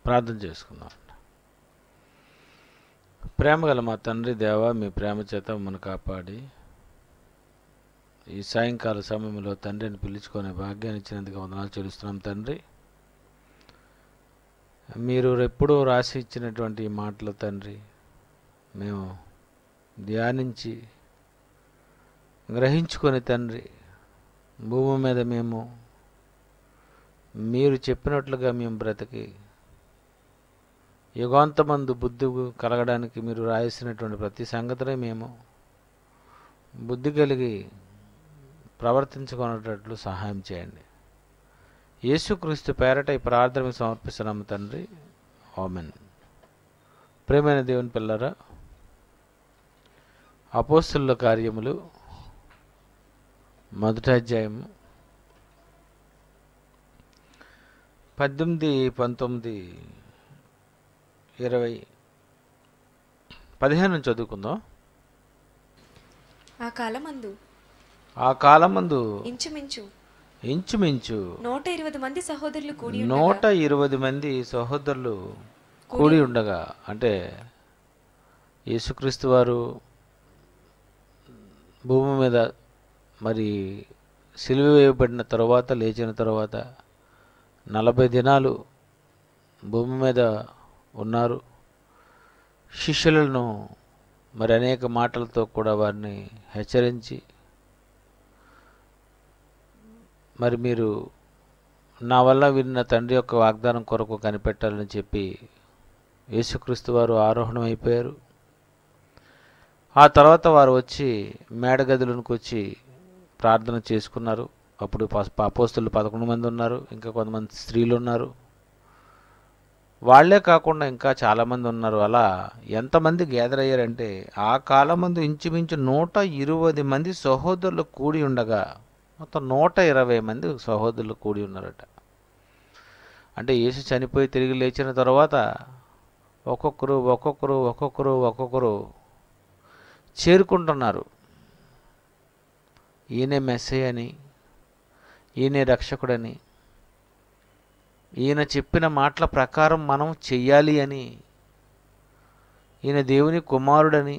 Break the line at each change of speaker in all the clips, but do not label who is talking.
ప్రార్థన చేసుకుందాం. ప్రేమగల మా తండ్రి దేవా, మీ ప్రేమ చేత మమ్మల్ని కాపాడి ఈ సాయంకాల సమయంలో తండ్రిని పిలుచుకునే భాగ్యాన్ని ఇచ్చినందుకు వందనాలు చెల్లిస్తున్నాం తండ్రి. మీరు ఎప్పుడూ రాసి ఇచ్చినటువంటి ఈ మాటలు తండ్రి మేము ధ్యానించి గ్రహించుకొని తండ్రి భూమి మీద మేము మీరు చెప్పినట్లుగా మేము బ్రతికి యుగాంతమందు బుద్ధి కలగడానికి మీరు రాసినటువంటి ప్రతి సంగతిని మేము బుద్ధి కలిగి ప్రవర్తించుకునేటట్లు సహాయం చేయండి. యేసుక్రీస్తు పేరట ఈ ప్రార్థన సమర్పిస్తున్నాము తండ్రి, ఆమేన్. ప్రియమైన దేవుని పిల్లరా, అపోస్తలుల కార్యములు 1వ అధ్యాయము 18, 19, 20, 15 చదువుకుందాం. ఆ కాలమందు
ఇంచుమించు
120
మంది సహోదరులు కూడి
120 మంది సహోదరులు కూడి ఉండగా, అంటే యేసుక్రీస్తు వారు భూమి మీద మరి సిలువ వేయబడిన తర్వాత, లేచిన తర్వాత 40 దినాలు భూమి మీద ఉన్నారు. శిష్యులను మరి అనేక మాటలతో కూడా వారిని హెచ్చరించి, మరి మీరు నా వల్ల విన్న తండ్రి యొక్క వాగ్దానం కొరకు కనిపెట్టాలని చెప్పి యేసుక్రీస్తు వారు ఆరోహణం అయిపోయారు. ఆ తర్వాత వారు వచ్చి మేడగదిలోనికి వచ్చి ప్రార్థన చేసుకున్నారు. అప్పుడు అపోస్తలులు 11 మంది ఉన్నారు, ఇంకా కొంతమంది స్త్రీలు ఉన్నారు. వాళ్లే కాకుండా ఇంకా చాలామంది ఉన్నారు. అలా ఎంతమంది గ్యాదర్ అయ్యారంటే ఆ కాలమందు ఇంచుమించు 120 మంది సహోదరులు కూడి ఉండగా మొత్తం 120 మంది సహోదరులు కూడి ఉన్నారట. అంటే యేసు చనిపోయి తిరిగి లేచిన తర్వాత ఒక్కొక్కరు చేరుకుంటున్నారు. ఈయనే మెస్సయ్య అని, ఈయనే రక్షకుడని, ఈయన చెప్పిన మాటల ప్రకారం మనం చెయ్యాలి అని, ఈయన దేవుని కుమారుడని,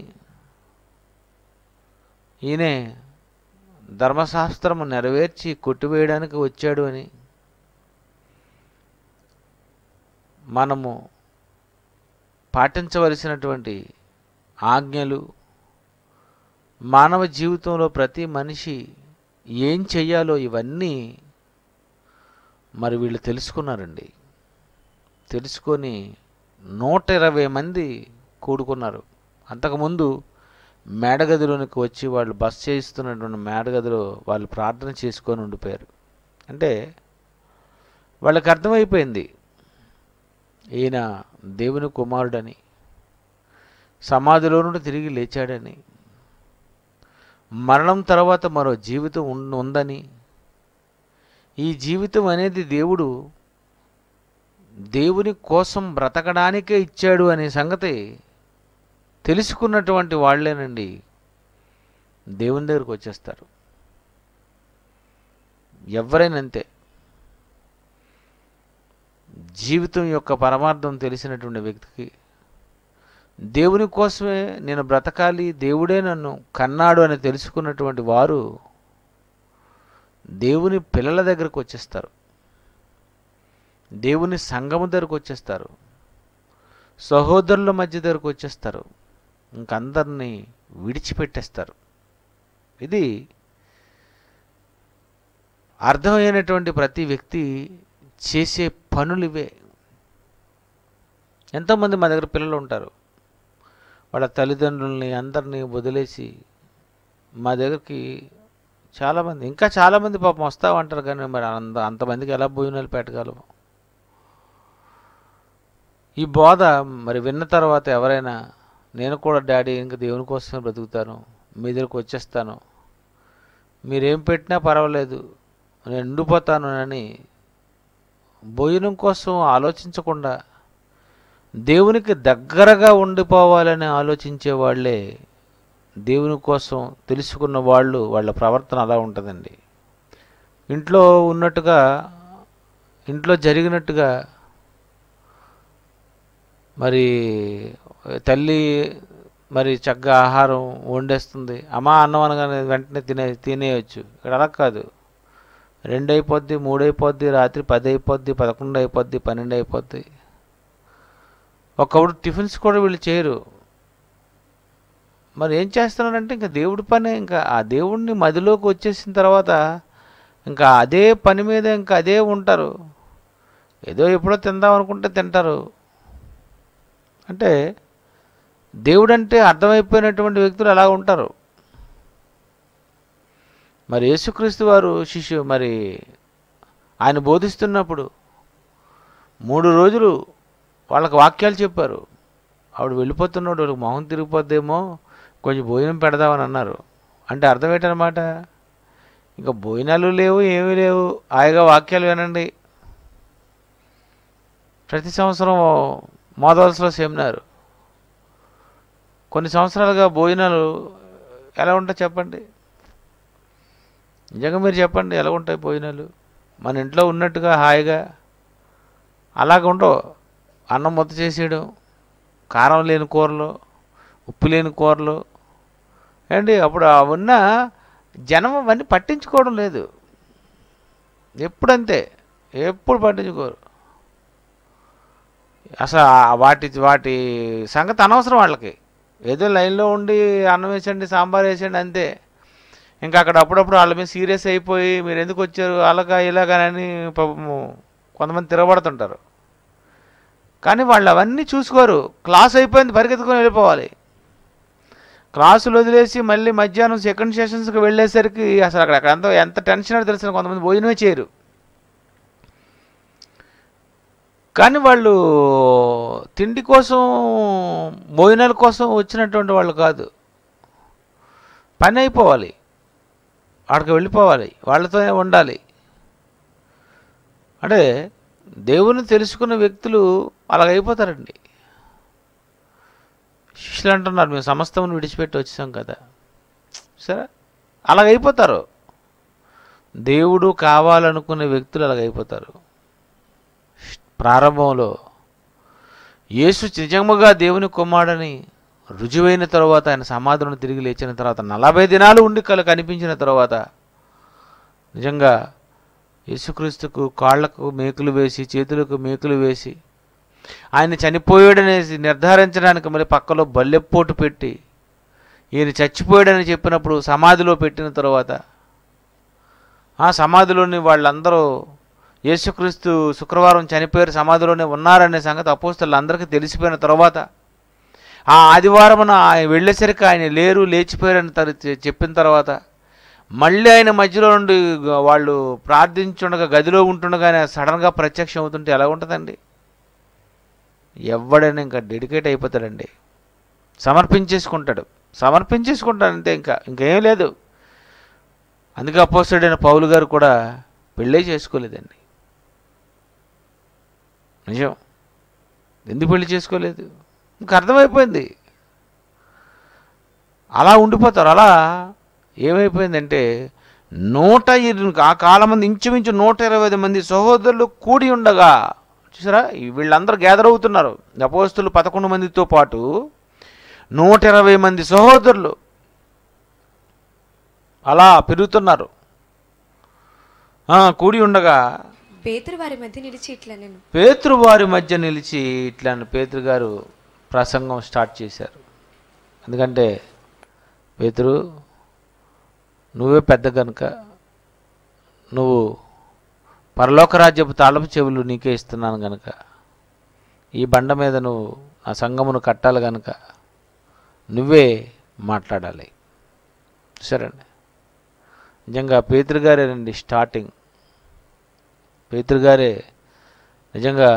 ఈయనే ధర్మశాస్త్రము నెరవేర్చి కొట్టివేయడానికి వచ్చాడు అని, మనము పాటించవలసినటువంటి ఆజ్ఞలు, మానవ జీవితంలో ప్రతి మనిషి ఏం చెయ్యాలో ఇవన్నీ మరి వీళ్ళు తెలుసుకున్నారండి. తెలుసుకొని 120 మంది కూడుకున్నారు. అంతకుముందు మేడగదిలోనికి వచ్చి వాళ్ళు బస చేయిస్తున్నటువంటి మేడగదిలో వాళ్ళు ప్రార్థన చేసుకొని ఉండిపోయారు. అంటే వాళ్ళకి అర్థమైపోయింది ఈయన దేవుని కుమారుడని, సమాధిలో నుండి తిరిగి లేచాడని, మరణం తర్వాత మరో జీవితం ఉందని, ఈ జీవితం అనేది దేవుని కోసం బ్రతకడానికే ఇచ్చాడు అనే సంగతి తెలుసుకున్నటువంటి వాళ్ళేనండి దేవుని దగ్గరికి వచ్చేస్తారు. ఎవరైనా అంతే. జీవితం యొక్క పరమార్థం తెలిసినటువంటి వ్యక్తికి, దేవుని కోసమే నేను బ్రతకాలి, దేవుడే నన్ను కన్నాడు అని తెలుసుకున్నటువంటి వారు దేవుని పిల్లల దగ్గరకు వచ్చేస్తారు, దేవుని సంఘము దగ్గరకు వచ్చేస్తారు, సహోదరుల మధ్య దగ్గరకు వచ్చేస్తారు, ఇంకందరినీ విడిచిపెట్టేస్తారు. ఇది అర్థమైనటువంటి ప్రతి వ్యక్తి చేసే పనులు ఇవే. ఎంతోమంది మా దగ్గర పిల్లలు ఉంటారు, వాళ్ళ తల్లిదండ్రుల్ని అందరినీ వదిలేసి మా దగ్గరికి చాలామంది, ఇంకా చాలామంది పాపం వస్తూ ఉంటారు. కానీ మరి అంతమందికి ఎలా భోజనాలు పెట్టగలము? ఈ బోధ మరి విన్న తర్వాత ఎవరైనా నేను కూడా డాడీ ఇంకా దేవుని కోసమే బ్రతుకుతాను, మీ దగ్గరకు వచ్చేస్తాను, మీరేం పెట్టినా పర్వాలేదు నేను ఉండిపోతాను అని భోజనం కోసం ఆలోచించకుండా దేవునికి దగ్గరగా ఉండిపోవాలని ఆలోచించే వాళ్ళే దేవుని కోసం తెలుసుకున్న వాళ్ళు. వాళ్ళ ప్రవర్తన అలా ఉంటుందండి. ఇంట్లో ఉన్నట్టుగా, ఇంట్లో జరిగినట్టుగా మరి తల్లి మరి చక్కగా ఆహారం వండేస్తుంది, అమ్మ అన్నం అనగానే వెంటనే తినేయచ్చు. ఇక్కడ అలా కాదు, 2 అయిపోద్ది, 3 అయిపోద్ది, రాత్రి 10 అయిపోద్ది, 11 అయిపోద్ది, 12 అయిపోద్ది. ఒకప్పుడు టిఫిన్స్ కూడా వీళ్ళు చేయరు. మరి ఏం చేస్తున్నారంటే ఇంకా దేవుడి పని, ఇంకా ఆ దేవుడిని మదిలోకి వచ్చేసిన తర్వాత ఇంకా అదే పని మీద ఇంకా అదే ఉంటారు. ఏదో ఎప్పుడో తిందాం అనుకుంటే తింటారు. అంటే దేవుడంటే అర్థమైపోయినటువంటి వ్యక్తులు అలా ఉంటారు. మరి యేసుక్రీస్తు వారు మరి ఆయన బోధిస్తున్నప్పుడు 3 రోజులు వాళ్ళకి వాక్యాలు చెప్పారు. ఆవిడ వెళ్ళిపోతున్నాడు, వాళ్ళకి మొహం తిరిగిపోద్దేమో, కొంచెం భోజనం పెడదామని అన్నారు. అంటే అర్థం ఏంటన్నమాట, ఇంకా భోజనాలు లేవు, ఏమీ లేవు, హాయిగా వాక్యాలు వినండి. ప్రతి సంవత్సరం మోదవలసలో సెమినార్, కొన్ని సంవత్సరాలుగా భోజనాలు ఎలా ఉంటాయి చెప్పండి? నిజంగా మీరు చెప్పండి, ఎలా ఉంటాయి భోజనాలు? మన ఇంట్లో ఉన్నట్టుగా హాయిగా అలాగ ఉండవు. అన్నం ముద్ద చేసేయడం, కారం లేని కూరలు, ఉప్పు లేని కూరలు ఏంటి. అప్పుడు ఉన్న జనం అవన్నీ పట్టించుకోవడం లేదు. ఎప్పుడంతే, ఎప్పుడు పట్టించుకోరు అసలు. వాటి సంగతి అనవసరం వాళ్ళకి. ఏదో లైన్లో ఉండి అన్నం వేసండి, సాంబార్ వేసండి అంతే. ఇంకా అక్కడ అప్పుడప్పుడు వాళ్ళ మీద సీరియస్ అయిపోయి మీరు ఎందుకు వచ్చారు అలాగా ఇలాగానని కొంతమంది తిరగబడుతుంటారు. కానీ వాళ్ళు అవన్నీ చూసుకోరు. క్లాస్ అయిపోయింది, పరిగెత్తుకొని వెళ్ళిపోవాలి. క్లాసులు వదిలేసి మళ్ళీ మధ్యాహ్నం సెకండ్ సెషన్స్కి వెళ్ళేసరికి అసలు అక్కడ ఎంత టెన్షన్ అని తెలిసిన కొంతమంది భోజనమే చేయరు. కానీ వాళ్ళు తిండి కోసం, భోజనాల కోసం వచ్చినటువంటి వాళ్ళు కాదు. పని అయిపోవాలి, అక్కడికి వెళ్ళిపోవాలి, వాళ్ళతోనే ఉండాలి. అంటే దేవుని తెలుసుకున్న వ్యక్తులు అలాగైపోతారండి. శిష్యులు అంటున్నారు, మేము సమస్తమును విడిచిపెట్టి వచ్చాం కదా. సరే, అలాగైపోతారు. దేవుడు కావాలనుకునే వ్యక్తులు అలాగైపోతారు. ప్రారంభంలో యేసు నిజంగా దేవుని కుమారుడని రుజువైన తర్వాత, ఆయన సమాధులను తిరిగి లేచిన తర్వాత 40 దినాలు ఉండి కనిపించిన తర్వాత నిజంగా యేసుక్రీస్తుకు కాళ్లకు మేకులు వేసి, చేతులకు మేకులు వేసి, ఆయన చనిపోయాడనేసి నిర్ధారించడానికి మరి పక్కలో బల్లెపోటు పెట్టి, ఈయన చచ్చిపోయాడని చెప్పినప్పుడు సమాధిలో పెట్టిన తర్వాత, ఆ సమాధిలోని వాళ్ళందరూ యేసుక్రీస్తు శుక్రవారం చనిపోయారు, సమాధిలోనే ఉన్నారనే సంగతి అపోస్తలులందరికీ తెలిసిపోయిన తర్వాత, ఆ ఆదివారమున ఆయన వెళ్ళేసరికి ఆయన లేరు, లేచిపోయారని చెప్పిన తర్వాత, మళ్ళీ ఆయన మధ్యలో నుండి వాళ్ళు ప్రార్థించుండగా గదిలో ఉంటుండగానే సడన్గా ప్రత్యక్షం అవుతుంటే ఎలా ఉంటుందండి? ఎవడైనా ఇంకా డెడికేట్ అయిపోతాడండి, సమర్పించేసుకుంటాడు అంతే. ఇంకేం లేదు. అందుకే అపోస్తలుడైన పౌలు గారు కూడా పెళ్ళే చేసుకోలేదండి. నిజం, ఎందుకు పెళ్లి చేసుకోలేదు? ఇంకా అర్థమైపోయింది. అలా ఉండిపోతారు. అలా ఏమైపోయిందంటే ఆ కాలం మంది ఇంచుమించు 120 మంది సహోదరులు కూడి ఉండగా, చూసారా, వీళ్ళందరూ గ్యాదర్ అవుతున్నారు. అపోస్తలులు 11 మందితో పాటు 120 మంది సహోదరులు అలా పెరుగుతున్నారు. కూడి ఉండగా
పేతురు వారి మధ్య నిలిచి
ఇట్లా పేతురు గారు ప్రసంగం స్టార్ట్ చేశారు. ఎందుకంటే పేతురు, నువ్వే పెద్ద కనుక, నువ్వు పరలోక రాజ్యపు తాళపు చెవులు నీకే ఇస్తున్నాను కనుక, ఈ బండ మీద నువ్వు ఆ సంఘమును కట్టాలి కనుక నువ్వే మాట్లాడాలి. సరేండి, నిజంగా పేతురు గారేనండి స్టార్టింగ్. పేతురు గారే నిజంగా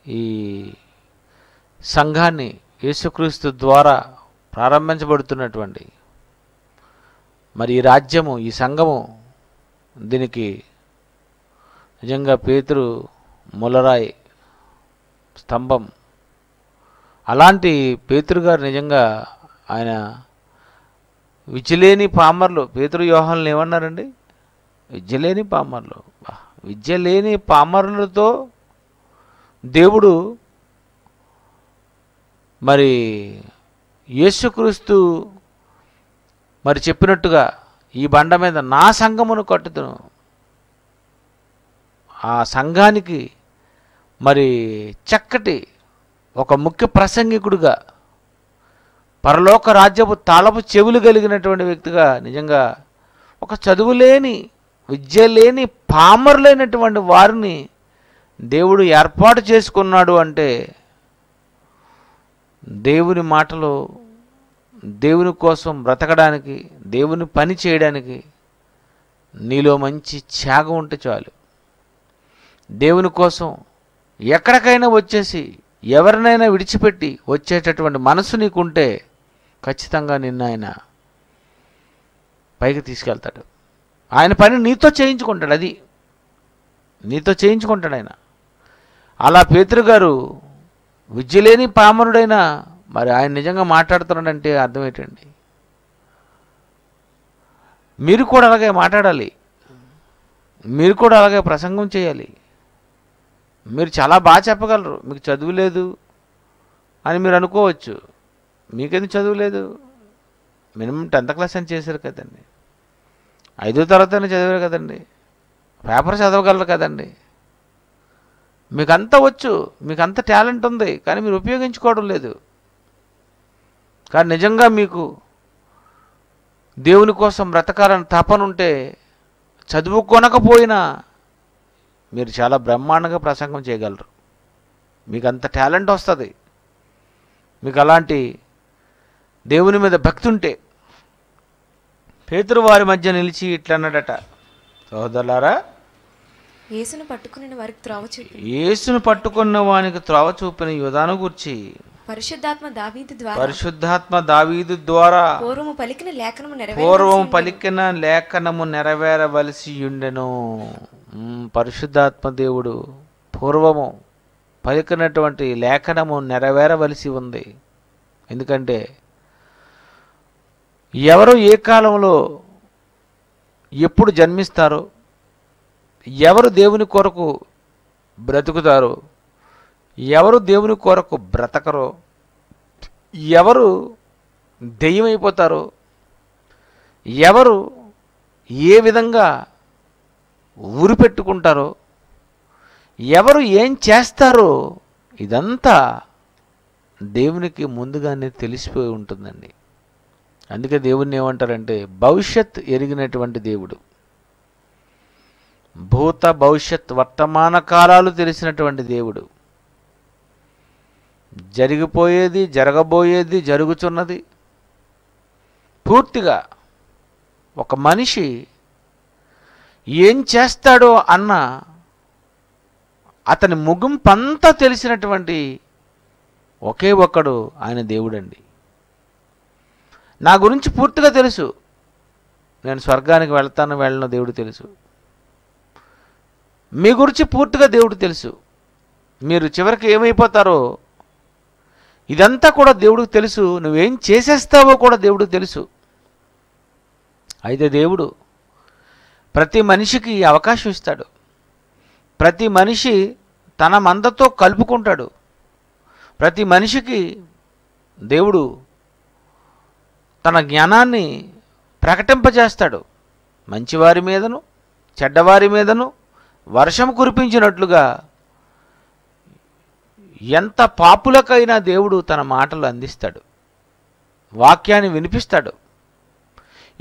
ఈ సంఘాన్ని యేసుక్రీస్తు ద్వారా ప్రారంభించబడుతున్నటువంటి మరి ఈ రాజ్యము, ఈ సంఘము, దీనికి నిజంగా పేతురు మూలరాయి, స్తంభం. అలాంటి పేతురు గారు నిజంగా ఆయన విద్యలేని పామర్లు, పేతురు యోహానులు ఏమన్నారండి? విద్యలేని పామర్లు. విద్య లేని పామరులతో దేవుడు మరి యేసుక్రీస్తు మరి చెప్పినట్టుగా ఈ బండ మీద నా సంఘమును కట్టుదును, ఆ సంఘానికి మరి చక్కటి ఒక ముఖ్య ప్రసంగికుడిగా, పరలోక రాజ్యపు తాళపు చెవులు కలిగినటువంటి వ్యక్తిగా, నిజంగా ఒక చదువులేని విద్య లేని పామరులైనటువంటి వారిని దేవుడు ఏర్పాటు చేసుకున్నాడు అంటే దేవుని మాటలు, దేవుని కోసం బ్రతకడానికి, దేవుని పని చేయడానికి నీలో మంచి త్యాగం ఉంటే చాలు. దేవుని కోసం ఎక్కడికైనా వచ్చేసి ఎవరినైనా విడిచిపెట్టి వచ్చేటటువంటి మనసు నీకుంటే ఖచ్చితంగా నిన్ను ఆయన పైకి తీసుకెళ్తాడు. ఆయన పని నీతో చేయించుకుంటాడు, అది నీతో చేయించుకుంటాడు ఆయన. అలా పేతురు గారు విద్యలేని పామరుడైనా మరి ఆయన నిజంగా మాట్లాడుతున్నాడంటే అర్థం ఏంటండి? మీరు కూడా అలాగే మాట్లాడాలి, మీరు కూడా అలాగే ప్రసంగం చేయాలి. మీరు చాలా బాగా చెప్పగలరు, మీకు చదువు లేదు అని మీరు అనుకోవచ్చు. మీకెందుకు చదువు లేదు? మినిమం 10th క్లాస్ అని చేశారు కదండి, 5వ తరగతి అని చదివారు కదండి, పేపర్ చదవగలరు కదండి. మీకు అంతా వచ్చు, మీకు అంత టాలెంట్ ఉంది, కానీ మీరు ఉపయోగించుకోవడం లేదు. కానీ నిజంగా మీకు దేవుని కోసం బ్రతకాలని తపన ఉంటే చదువుకొనకపోయినా మీరు చాలా బ్రహ్మాండంగా ప్రసంగం చేయగలరు. మీకు అంత టాలెంట్ వస్తుంది. మీకు అలాంటి దేవుని మీద భక్తి ఉంటే. పేతురు వారి మధ్య నిలిచి ఇట్లా అన్నాడట, సహోదరులారా,
యేసును పట్టుకున్న వారికి త్రోవ చూపి,
యేసును పట్టుకున్న వానికి త్రోవ చూపిన యూదాను గూర్చి
పరిశుద్ధాత్మ దావీదు ద్వారా పూర్వము
పలికిన లేఖనము నెరవేరవలసి ఉండెను. పరిశుద్ధాత్మ దేవుడు పూర్వము పలికినటువంటి లేఖనము నెరవేరవలసి ఉంది. ఎందుకంటే ఎవరు ఏ కాలంలో ఎప్పుడు జన్మిస్తారో, ఎవరు దేవుని కొరకు బ్రతుకుతారో, ఎవరు దేవుని కొరకు బ్రతకరో, ఎవరు దెయ్యమైపోతారో, ఎవరు ఏ విధంగా ఊరి పెట్టుకుంటారో, ఎవరు ఏం చేస్తారో ఇదంతా దేవునికి ముందుగానే తెలిసిపోయి ఉంటుందండి. అందుకే దేవుణ్ణి ఏమంటారంటే భవిష్యత్ ఎరిగినటువంటి దేవుడు. భూత భవిష్యత్ వర్తమాన కాలాలు తెలిసినటువంటి దేవుడు. జరిగిపోయేది, జరగబోయేది, జరుగుతున్నది పూర్తిగా ఒక మనిషి ఏం చేస్తాడో అన్న అతని ముగింపంతా తెలిసినటువంటి ఒకే ఒక్కడు ఆయన దేవుడండి. నా గురించి పూర్తిగా తెలుసు, నేను స్వర్గానికి వెళ్తాను వెళ్ళను దేవుడు తెలుసు. మీ గురించి పూర్తిగా దేవుడు తెలుసు, మీరు చివరికి ఏమైపోతారో ఇదంతా కూడా దేవుడికి తెలుసు. నువ్వేం చేసేస్తావో కూడా దేవుడికి తెలుసు. అయితే దేవుడు ప్రతి మనిషికి అవకాశం ఇస్తాడు. ప్రతి మనిషి తన మందతో కలుపుకుంటాడు. ప్రతి మనిషికి దేవుడు తన జ్ఞానాన్ని ప్రకటింపజేస్తాడు. మంచివారి మీదను చెడ్డవారి మీదను వర్షం కురిపించినట్లుగా ఎంత పాపులకైనా దేవుడు తన మాటలు అందిస్తాడు, వాక్యాన్ని వినిపిస్తాడు.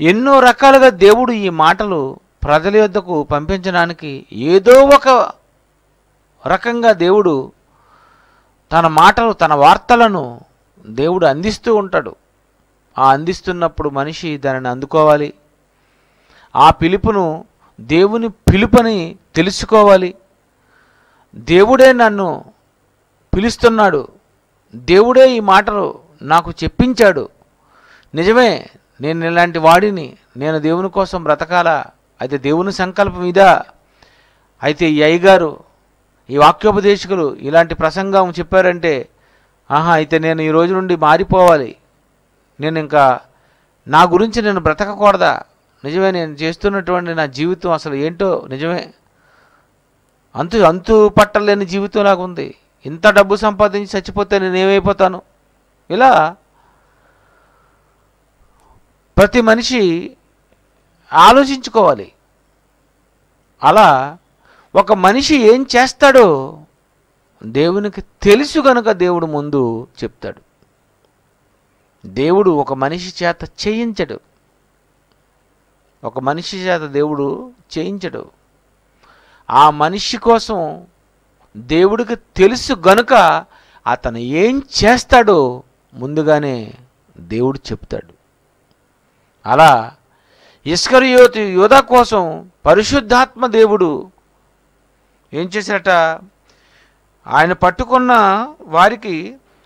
ఎన్నో రకాలుగా దేవుడు ఈ మాటలు ప్రజల యొద్దకు పంపించడానికి ఏదో ఒక రకంగా దేవుడు తన మాటలు, తన వార్తలను దేవుడు అందిస్తూ ఉంటాడు. ఆ అందిస్తున్నప్పుడు మనిషి దానిని అందుకోవాలి. ఆ పిలుపును దేవుని పిలుపని తెలుసుకోవాలి. దేవుడే నన్ను పిలుస్తున్నాడు, దేవుడే ఈ మాటలు నాకు చెప్పించాడు, నిజమే నేను ఇలాంటి వాడిని, నేను దేవుని కోసం బ్రతకాలా, అయితే దేవుని సంకల్పం ఇదా, అయితే ఈ అయ్యగారు ఈ వాక్యోపదేశకులు ఇలాంటి ప్రసంగం చెప్పారంటే అయితే నేను ఈ రోజు నుండి మారిపోవాలి, నేను ఇంకా నా గురించి నేను బ్రతకకూడదా, నిజమే నేను చేస్తున్నటువంటి నా జీవితం అసలు ఏంటో, నిజమే అంతు పట్టలేని జీవితం లాగా ఉంది, ఇంత డబ్బు సంపాదించి చచ్చిపోతే నేనేమైపోతాను, ఇలా ప్రతి మనిషి ఆలోచించుకోవాలి. అలా ఒక మనిషి ఏం చేస్తాడో దేవునికి తెలుసు గనుక దేవుడు ముందు చెప్తాడు. దేవుడు ఒక మనిషి చేత చేయించడు, ఒక మనిషి చేత దేవుడు చేయించడు. ఆ మనిషి కోసం దేవుడికి తెలుసు గనుక అతను ఏం చేస్తాడో ముందుగానే దేవుడు చెప్తాడు. అలా ఇస్కరియోతు యూదా కోసం పరిశుద్ధాత్మ దేవుడు ఏం చేశారట, ఆయన పట్టుకున్న వారికి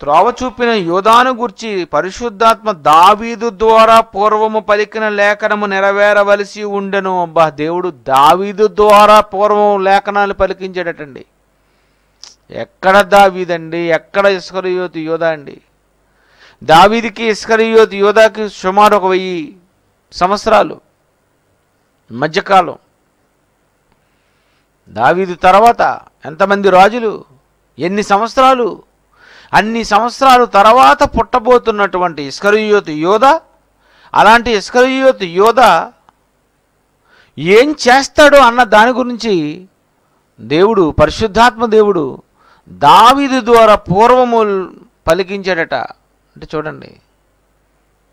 త్రోవ చూపిన యూదాను గూర్చి పరిశుద్ధాత్మ దావీదు ద్వారా పూర్వము పలికిన లేఖనము నెరవేరవలసి ఉండెను. అబ్బా, దేవుడు దావీదు ద్వారా పూర్వం లేఖనాలు పలికించాడటండి. ఎక్కడ దావీదండి, ఎక్కడ ఇస్కరియోతు యూదా అండి? దావీదికి ఇస్కరియోతు యూదాకి సుమారు 1000 సంవత్సరాలు మధ్యకాలం. దావీదు తర్వాత ఎంతమంది రాజులు, ఎన్ని సంవత్సరాలు, అన్ని సంవత్సరాలు తర్వాత పుట్టబోతున్నటువంటి ఇస్కరియోతు యోధా. అలాంటి ఇస్కరియోతు యోధా ఏం చేస్తాడో అన్న దాని గురించి దేవుడు, పరిశుద్ధాత్మ దేవుడు దావీదు ద్వారా పూర్వము పలికించాడట. అంటే చూడండి,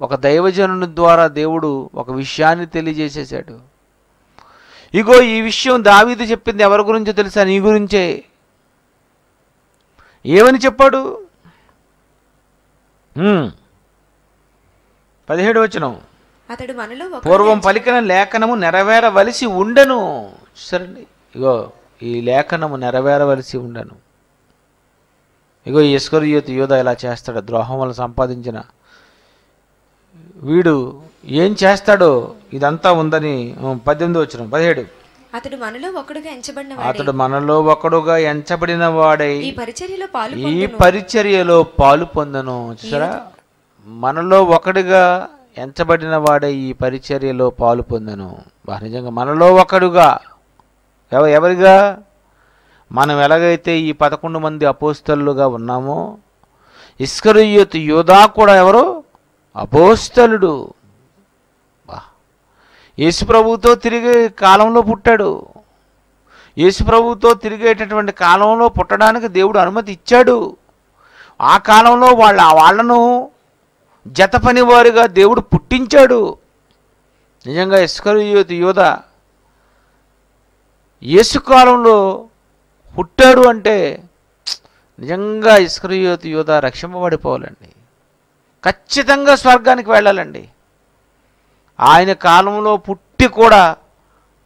ఒక దైవజనుని ద్వారా దేవుడు ఒక విషయాన్ని తెలియజేసేశాడు. ఇగో ఈ విషయం దావీదు చెప్పింది ఎవరి గురించో తెలుసా? నీ గురించే. ఏమని చెప్పాడు? 17వ వచనం,
అతడు మనలో
పూర్వం పలికిన లేఖనము నెరవేరవలసి ఉండెను. సరేండి, ఇగో ఈ లేఖనము నెరవేరవలసి ఉండెను. ఇగో ఈ ఇస్కరియోతు యూదా ఇలా చేస్తాడు. ద్రోహం వల్ల సంపాదించిన వీడు ఏం చేస్తాడో ఇదంతా ఉందని 18వ వచనం, 17,
అతడు మనలో ఒకడుగా
ఎంచబడిన వాడై ఈ పరిచర్యలో పాలు పొందను. చూసారా, మనలో ఒకడుగా ఎంచబడిన వాడై ఈ పరిచర్యలో పాలు పొందను. నిజంగా మనలో ఒకడుగా ఎవరిగా? మనం ఎలాగైతే ఈ 11 మంది అపోస్తలుగా ఉన్నామో, ఇస్కరియోతు యూదా కూడా ఎవరు? అపోస్తలుడు. యేసుప్రభువుతో తిరిగే కాలంలో పుట్టాడు. యేసుప్రభువుతో తిరిగేటటువంటి కాలంలో పుట్టడానికి దేవుడు అనుమతి ఇచ్చాడు. ఆ కాలంలో వాళ్ళను జత పనివారుగా దేవుడు పుట్టించాడు. నిజంగా ఇస్కరియోతు యూదా యేసు కాలంలో పుట్టాడు అంటే నిజంగా ఇస్కరియోతు యూదా రక్షింపబడిపోవాలండి. ఖచ్చితంగా స్వర్గానికి వెళ్ళాలండి. ఆయన కాలంలో పుట్టి కూడా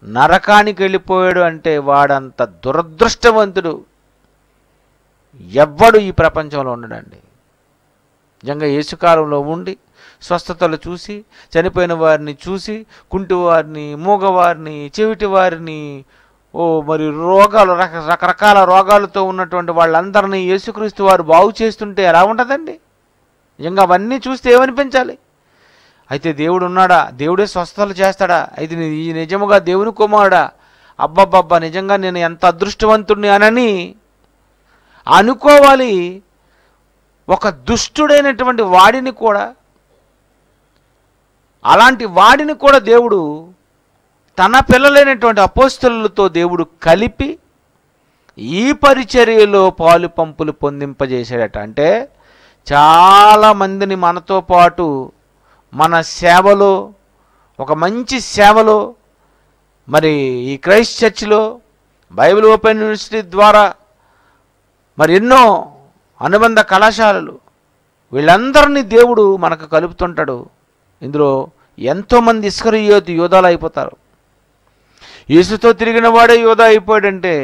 నరకానికి వెళ్ళిపోయాడు అంటే వాడంత దురదృష్టవంతుడు ఎవ్వడు ఈ ప్రపంచంలో ఉండడండి. నిజంగా యేసుకాలంలో ఉండి స్వస్థతలు చూసి, చనిపోయిన వారిని చూసి, కుంటివారిని, మూగవారిని, చెవిటి వారిని, మరి రోగాలు, రకరకాల రోగాలతో ఉన్నటువంటి వాళ్ళందరినీ యేసుక్రీస్తు వారు బాగు చేస్తుంటే ఎలా ఉంటుందండి? నిజంగా అవన్నీ చూస్తే ఏమనిపించాలి? అయితే దేవుడు ఉన్నాడా? దేవుడే స్వస్థతలు చేస్తాడా? అయితే నిజముగా దేవుని కుమారుడా? అబ్బబ్బబ్బా, నిజంగా నేను ఎంత అదృష్టవంతుడిని అనని అనుకోవాలి. ఒక దుష్టుడైనటువంటి వాడిని కూడా, అలాంటి వాడిని కూడా దేవుడు తన పిల్లలైనటువంటి అపోస్తలులతో దేవుడు కలిపి ఈ పరిచర్యలో పాలు పంపులు పొందింపజేశాడట. అంటే చాలామందిని మనతో పాటు మన సేవలో, ఒక మంచి సేవలో, మరి ఈ క్రైస్ట్ చర్చ్లో, బైబిల్ ఓపెన్ యూనివర్సిటీ ద్వారా, మరి ఎన్నో అనుబంధ కళాశాలలు, వీళ్ళందరినీ దేవుడు మనకు కలుపుతుంటాడు. ఇందులో ఎంతోమంది ఇస్కరియోతు యోధాలు అయిపోతారు. యేసుతో తిరిగిన వాడే యోధా అయిపోయాడంటే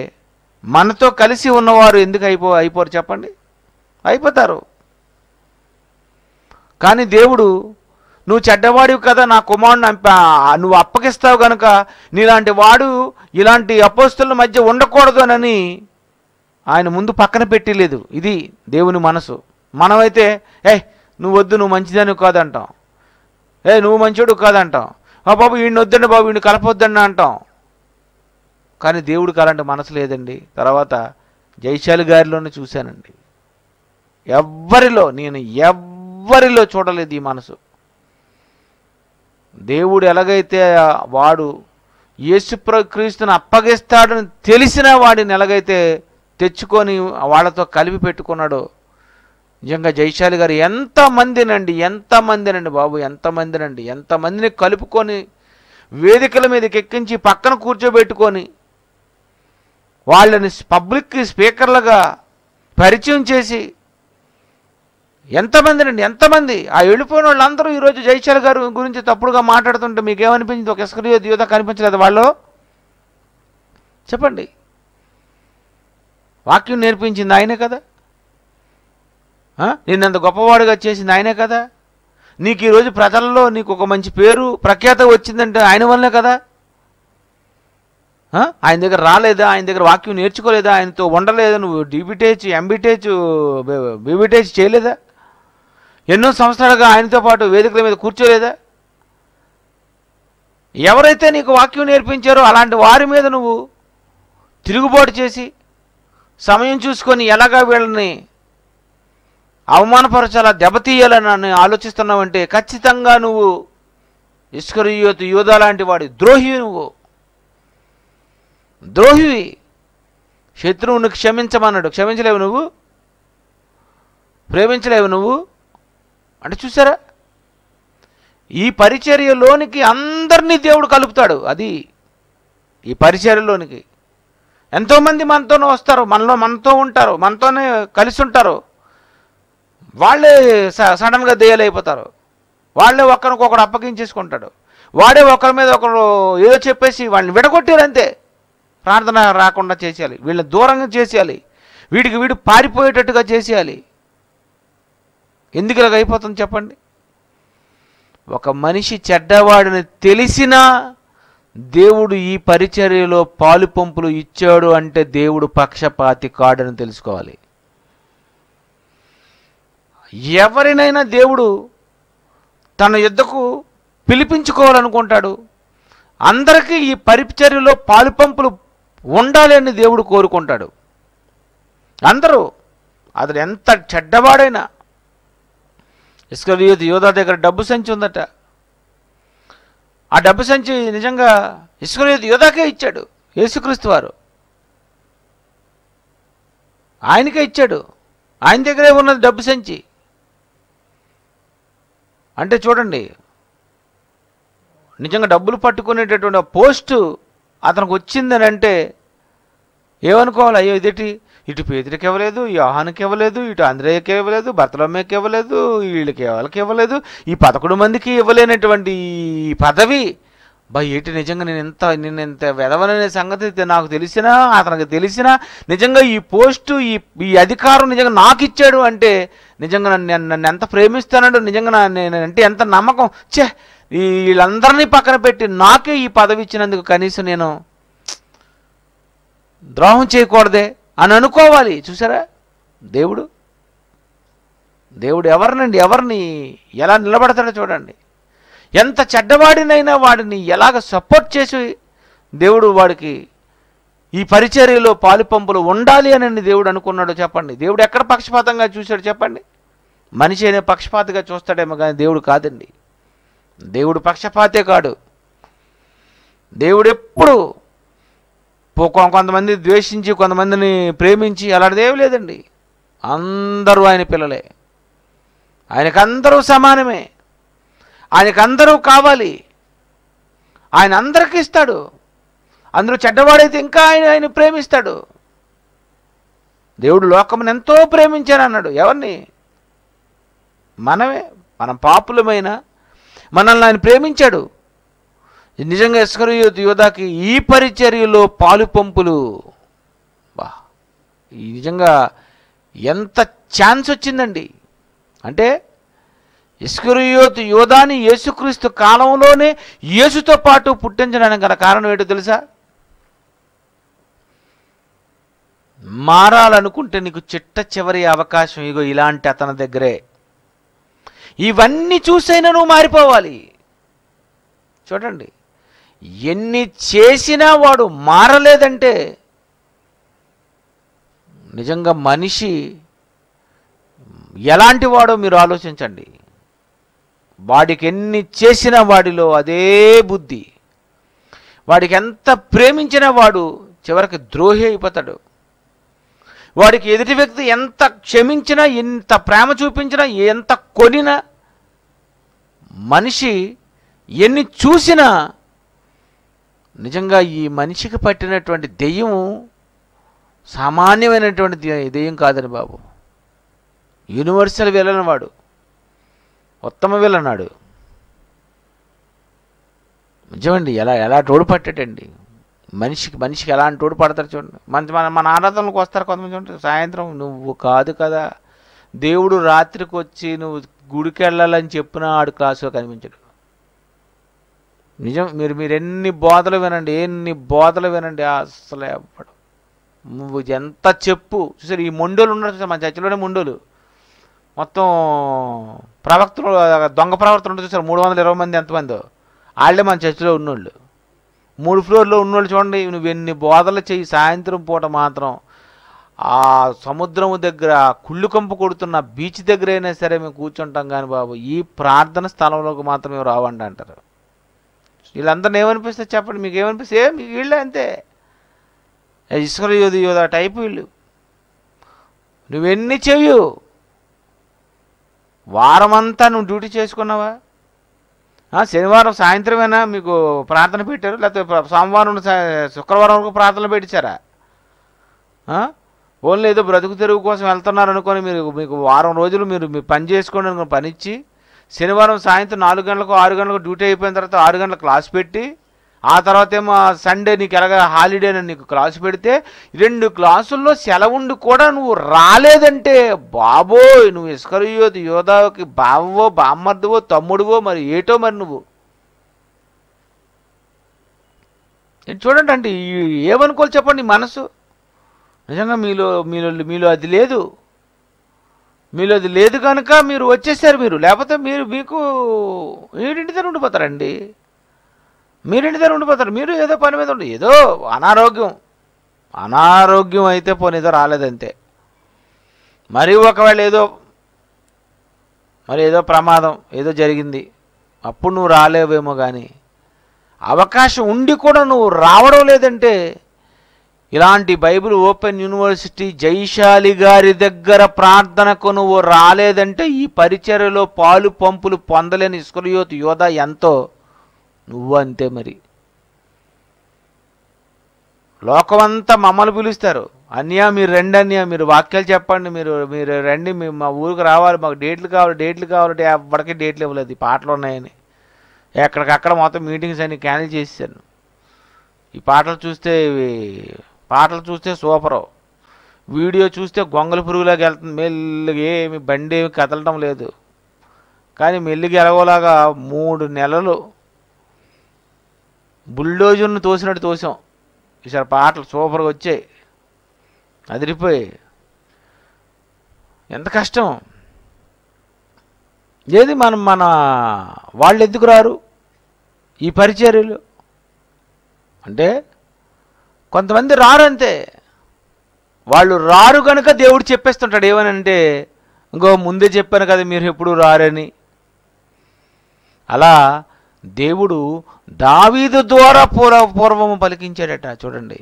మనతో కలిసి ఉన్నవారు ఎందుకు అయిపోరు చెప్పండి? అయిపోతారు. కానీ దేవుడు, నువ్వు చెడ్డవాడివి కదా, నా కుమారుని నువ్వు అప్పగిస్తావు కనుక నీలాంటి వాడు ఇలాంటి అపోస్తలుల మధ్య ఉండకూడదు అని ఆయన ముందు పక్కన పెట్టలేదు. ఇది దేవుని మనసు. మనమైతే నువ్వు వద్దు, నువ్వు మంచిదాన్ని కాదంటాం. నువ్వు మంచోడు కాదంటాం. బాబు వీడిని వద్దండి, బాబు వీడిని కలపొద్దండి అంటాం. కానీ దేవుడికి అలాంటి మనసు లేదండి. తర్వాత జైశాలి గారిలోనే చూశానండి. నేను ఎవ్వరిలో చూడలేదు ఈ మనసు. దేవుడు ఎలాగైతే వాడు యేసుక్రీస్తును అప్పగిస్తాడని తెలిసిన వాడిని ఎలాగైతే తెచ్చుకొని వాళ్ళతో కలిపి పెట్టుకున్నాడో, నిజంగా జయశాలి గారు ఎంతమందినండి బాబు, ఎంతమందిని కలుపుకొని వేదికల మీదకి ఎక్కించి పక్కన కూర్చోబెట్టుకొని వాళ్ళని పబ్లిక్కి స్పీకర్లుగా పరిచయం చేసి ఎంతమంది ఆ వెళ్ళిపోయిన వాళ్ళందరూ ఈరోజు జయశాలి గారు గురించి తప్పుడుగా మాట్లాడుతుంటే మీకేమనిపించింది? ఒక ఇస్కరియోతు యూదా కనిపించలేదు వాళ్ళు? చెప్పండి. వాక్యం నేర్పించింది ఆయనే కదా, నిన్నంత గొప్పవాడుగా చేసింది ఆయనే కదా, నీకు ఈరోజు ప్రజల్లో నీకు ఒక మంచి పేరు ప్రఖ్యాత వచ్చిందంటే ఆయన వల్లనే కదా. ఆయన దగ్గర రాలేదా? ఆయన దగ్గర వాక్యం నేర్చుకోలేదా? ఆయనతో ఉండలేదా? నువ్వు డీబీటేజ్, ఎంబీటేజ్, బీబీటేజ్ చేయలేదా? ఎన్నో సంవత్సరాలుగా ఆయనతో పాటు వేదికల మీద కూర్చోలేదా? ఎవరైతే నీకు వాక్యం నేర్పించారో అలాంటి వారి మీద నువ్వు తిరుగుబాటు చేసి సమయం చూసుకొని ఎలాగా వీళ్ళని అవమానపరచాలా, దెబ్బతీయాలని ఆలోచిస్తున్నావంటే ఖచ్చితంగా నువ్వు ఇస్కరియోతు యూదా లాంటి వాడి ద్రోహివి. నువ్వు ద్రోహివి. శత్రువుని క్షమించమన్నాడు, క్షమించలేవు నువ్వు, ప్రేమించలేవు నువ్వు అంటే చూసారా? ఈ పరిచర్యలోనికి అందరినీ దేవుడు కలుపుతాడు. అది ఈ పరిచర్యలోనికి ఎంతోమంది మనతోనే వస్తారు, మనతో ఉంటారు, మనతోనే కలిసి ఉంటారు. వాళ్ళే సడన్గా దెయ్యాలైపోతారు. వాళ్ళే ఒకరికొకరు అప్పగించేసుకుంటాడు. వాడే ఒకరి మీద ఒకరు ఏదో చెప్పేసి వాళ్ళని విడగొట్టారంతే. ప్రార్థన రాకుండా చేసేయాలి, వీళ్ళని దూరంగా చేసేయాలి, వీడికి వీడు పారిపోయేటట్టుగా చేసేయాలి. ఎందుకు ఇలాగ అయిపోతుంది చెప్పండి? ఒక మనిషి చెడ్డవాడిని తెలిసినా దేవుడు ఈ పరిచర్యలో పాలు పంపులు ఇచ్చాడు అంటే దేవుడు పక్షపాతి కాడని తెలుసుకోవాలి. ఎవరినైనా దేవుడు తన యుద్ధకు పిలిపించుకోవాలనుకుంటాడు. అందరికీ ఈ పరిచర్యలో పాలు పంపులు ఉండాలి అని దేవుడు కోరుకుంటాడు. అందరూ, అతడు ఎంత చెడ్డవాడైనా. ఇస్కరియోతు యూదా దగ్గర డబ్బు సంచి ఉందట. ఆ డబ్బు సంచి నిజంగా ఇస్కరియోతు యూదాకే ఇచ్చాడు యేసుక్రీస్తు వారు. ఆయనకే ఇచ్చాడు. ఆయన దగ్గరే ఉన్నది డబ్బు సంచి. అంటే చూడండి, నిజంగా డబ్బులు పట్టుకునేటటువంటి పోస్టు అతనికి వచ్చిందని అంటే ఏమనుకోవాలి? అయ్యో ఇదేంటి, ఇటు పేతురికి ఇవ్వలేదు, యోహానుకి ఇవ్వలేదు, ఇటు అంద్రేయకి ఇవ్వలేదు, బర్తలోమేకి ఇవ్వలేదు, వీళ్ళకి ఎవరికి ఇవ్వలేదు, ఈ 11 మందికి ఇవ్వలేనటువంటి ఈ పదవి ఏంటి? నిజంగా నేను ఇంత వెదవననే సంగతి నాకు తెలిసినా, అతనికి తెలిసినా, నిజంగా ఈ పోస్టు ఈ అధికారం నిజంగా నాకు ఇచ్చాడు అంటే నిజంగా నన్ను ఎంత ప్రేమిస్తానో, నిజంగా నేనంటే ఎంత నమ్మకం. వీళ్ళందరినీ పక్కన పెట్టి నాకే ఈ పదవి ఇచ్చినందుకు కనీసం నేను ద్రోహం చేయకూడదే అని అనుకోవాలి. చూసారా? దేవుడు ఎవరిని ఎలా నిలబడతాడో చూడండి. ఎంత చెడ్డవాడినైనా వాడిని ఎలాగ సపోర్ట్ చేసి దేవుడు వాడికి ఈ పరిచర్యలో పాలు పంపులు ఉండాలి అని దేవుడు అనుకున్నాడో చెప్పండి. దేవుడు ఎక్కడ పక్షపాతంగా చూశాడు చెప్పండి? మనిషి అనే పక్షపాతిగా చూస్తాడేమో కానీ దేవుడు కాదండి. దేవుడు పక్షపాతే కాడు. దేవుడు ఎప్పుడు కొంతమంది ద్వేషించి, కొంతమందిని ప్రేమించి అలాంటిదేమీ లేదండి. అందరూ ఆయన పిల్లలే. ఆయనకందరూ సమానమే. ఆయనకందరూ కావాలి. ఆయన అందరికీ ఇస్తాడు. అందరూ చెడ్డవాడైతే ఇంకా ఆయన ప్రేమిస్తాడు. దేవుడు లోకమును ఎంతో ప్రేమించానన్నాడు. ఎవరిని? మనం పాపులమైన మనల్ని ఆయన ప్రేమించాడు. నిజంగా ఇస్కరియోతు యూదాకి ఈ పరిచర్యలో పాలు పంపులు నిజంగా ఎంత ఛాన్స్ వచ్చిందండి. అంటే ఇస్కరియోతు యూదాని యేసుక్రీస్తు కాలంలోనే యేసుతో పాటు పుట్టించడానికి గల కారణం ఏంటో తెలుసా? మారాలనుకుంటే నీకు చిట్ట చివరి అవకాశం ఇగో ఇలాంటి అతని దగ్గరే. ఇవన్నీ చూసైనా నువ్వు మారిపోవాలి. చూడండి, ఎన్ని చేసినా వాడు మారలేదంటే నిజంగా మనిషి ఎలాంటి వాడో మీరు ఆలోచించండి. వాడికి ఎన్ని చేసినా వాడిలో అదే బుద్ధి. వాడికి ఎంత ప్రేమించినా వాడు చివరికి ద్రోహి అయిపోతాడు. వాడికి ఎదుటి వ్యక్తి ఎంత క్షమించినా, ఎంత ప్రేమ చూపించినా, ఎంత కొనినా, మనిషి ఎన్ని చూసినా, నిజంగా ఈ మనిషికి పట్టినటువంటి దెయ్యం సామాన్యమైనటువంటి దెయ్యం కాదని బాబు. యూనివర్సల్ విలన్ వాడు, ఉత్తమ విలనాడు. నిజమండి. ఎలా తోడు పట్టాడండి మనిషికి ఎలాంటి తోడు పడతారు చూడండి. మన ఆరాధనలకు వస్తారు కొంతమంది చూడండి. సాయంత్రం నువ్వు కాదు కదా, దేవుడు రాత్రికి వచ్చి నువ్వు గుడికి వెళ్ళాలని చెప్పినా ఆడు క్లాసులో కనిపించడు. నిజం. మీరు ఎన్ని బోధలు వినండి, అసలు ఎవ్వడు. నువ్వు ఎంత చెప్పు. చూసారు ఈ మొండోలు ఉన్నారు మన చర్చిలోనే, మొండోలు మొత్తం ప్రవక్తలు, దొంగ ప్రవర్తన ఉంటుంది చూసారు. 320 మంది ఎంతమందో వాళ్ళే మన చర్చిలో ఉన్నోళ్ళు. 3 ఫ్లోర్లో ఉన్నోళ్ళు చూడండి. నువ్వు ఎన్ని బోధలు చెయ్యి, సాయంత్రం పూట మాత్రం ఆ సముద్రం దగ్గర కుళ్ళు కంపు కొడుతున్న బీచ్ దగ్గర అయినా సరే మేము కూర్చుంటాం కానీ బాబు, ఈ ప్రార్థన స్థలంలోకి మాత్రం మేము రావండి అంటారు. వీళ్ళందరినీ ఏమనిపిస్తుంది చెప్పండి? మీకు ఏమనిపిస్తే మీకు వీళ్ళే అంతే, ఇసుక యోధ టైపు వీళ్ళు. నువ్వెన్ని చెయ్యు, వారమంతా నువ్వు డ్యూటీ చేసుకున్నావా? శనివారం సాయంత్రమైనా మీకు ప్రార్థన పెట్టారు, లేకపోతే సోమవారం శుక్రవారం వరకు ప్రార్థనలు పెట్టించారా? ఓన్లీ ఏదో బ్రతుకు తెరువు కోసం వెళ్తున్నారు అనుకొని మీకు వారం రోజులు మీరు పని చేసుకోండి అనుకుని పని ఇచ్చి, శనివారం సాయంత్రం 4 గంటలకు 6 గంటలకు డ్యూటీ అయిపోయిన తర్వాత 6 గంటలకు క్లాస్ పెట్టి, ఆ తర్వాత ఏమో సండే నీకు ఎలాగ హాలిడే అని నీకు క్లాసు పెడితే 2 క్లాసుల్లో సెలవుండి కూడా నువ్వు రాలేదంటే బాబోయ్, నువ్వు ఇస్కరియోతు యోధాకి బావో బామ్మర్దువో తమ్ముడువో మరి ఏటో మరి నువ్వు. చూడండి అంటే ఏమనుకోవాలి చెప్పండి మనసు. నిజంగా మీలో అది లేదు. మీలో అది లేదు కనుక మీరు వచ్చేసారు. లేకపోతే మీకు మీరింటి దగ్గర ఉండిపోతారండి. మీరు ఏదో పని మీద ఉండి, ఏదో అనారోగ్యం అయితే పోనీ ఏదో రాలేదంతే. మరి ఒకవేళ ఏదో ప్రమాదం ఏదో జరిగింది, అప్పుడు నువ్వు రాలేవేమో. కానీ అవకాశం ఉండి కూడా నువ్వు రావడం లేదంటే, ఇలాంటి బైబిల్ ఓపెన్ యూనివర్సిటీ జైశాలి గారి దగ్గర ప్రార్థనకు నువ్వు రాలేదంటే, ఈ పరిచర్యలో పాలు పంపులు పొందలేని ఇస్కరియోతు యోధ ఎంతో నువ్వు అంతే. మరి లోకమంతా మమ్మల్ని పిలుస్తారు, అన్యా మీరు రండి, అన్యా మీరు వాక్యాలు చెప్పండి, మీరు రండి, మా ఊరికి రావాలి, మాకు డేట్లు కావాలంటే ఎవరికి డేట్లు ఇవ్వలేదు. ఈ పాటలు ఉన్నాయని ఎక్కడికక్కడ మొత్తం మీటింగ్స్ అన్ని క్యాన్సిల్ చేసేసాను. ఈ పాటలు చూస్తే సూపరు, వీడియో చూస్తే గొంగళ పురుగులాగా వెళ్తుంది. మెల్లిగా ఏమి బండి ఏమి కదలటం లేదు, కానీ మెల్లిగా ఎలాగోలాగా 3 నెలలు బుల్డోజర్ను తోసినట్టు తోసాం. ఈసారి పాటలు సూపర్గా వచ్చాయి, అదిరిపోయి. ఎంత కష్టం. ఏది మన వాళ్ళు ఎందుకు రారు ఈ పరిచర్యలు అంటే? కొంతమంది రారు అంతే. వాళ్ళు రారు కనుక దేవుడు చెప్పేస్తుంటాడు ఏమని అంటే, ఇంకో ముందే చెప్పాను కదా మీరు ఎప్పుడు రారని. అలా దేవుడు దావీదు ద్వారా పూర్వము పలికించాడట. చూడండి,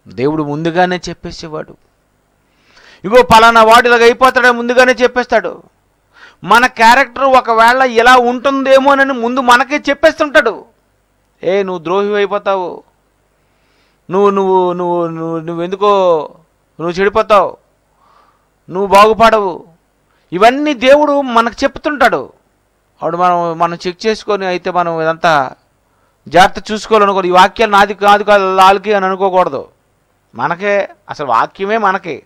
దేవుడు ముందుగానే చెప్పేసేవాడు. ఇగో పలానా వాడు ఇలాగ అయిపోతాడని ముందుగానే చెప్పేస్తాడు. మన క్యారెక్టర్ ఒకవేళ ఇలా ఉంటుందేమోనని ముందు మనకే చెప్పేస్తుంటాడు. నువ్వు ద్రోహి అయిపోతావు, నువ్వెందుకో నువ్వు చెడిపోతావు, నువ్వు బాగుపడవు, ఇవన్నీ దేవుడు మనకు చెప్తుంటాడు. అప్పుడు మనం చెక్ చేసుకొని అయితే మనం ఇదంతా జాగ్రత్త చూసుకోవాలనుకోదు. ఈ వాక్యాలు నాది కాదు వాళ్ళకి అని అనుకోకూడదు. మనకే అసలు వాక్యమే మనకే.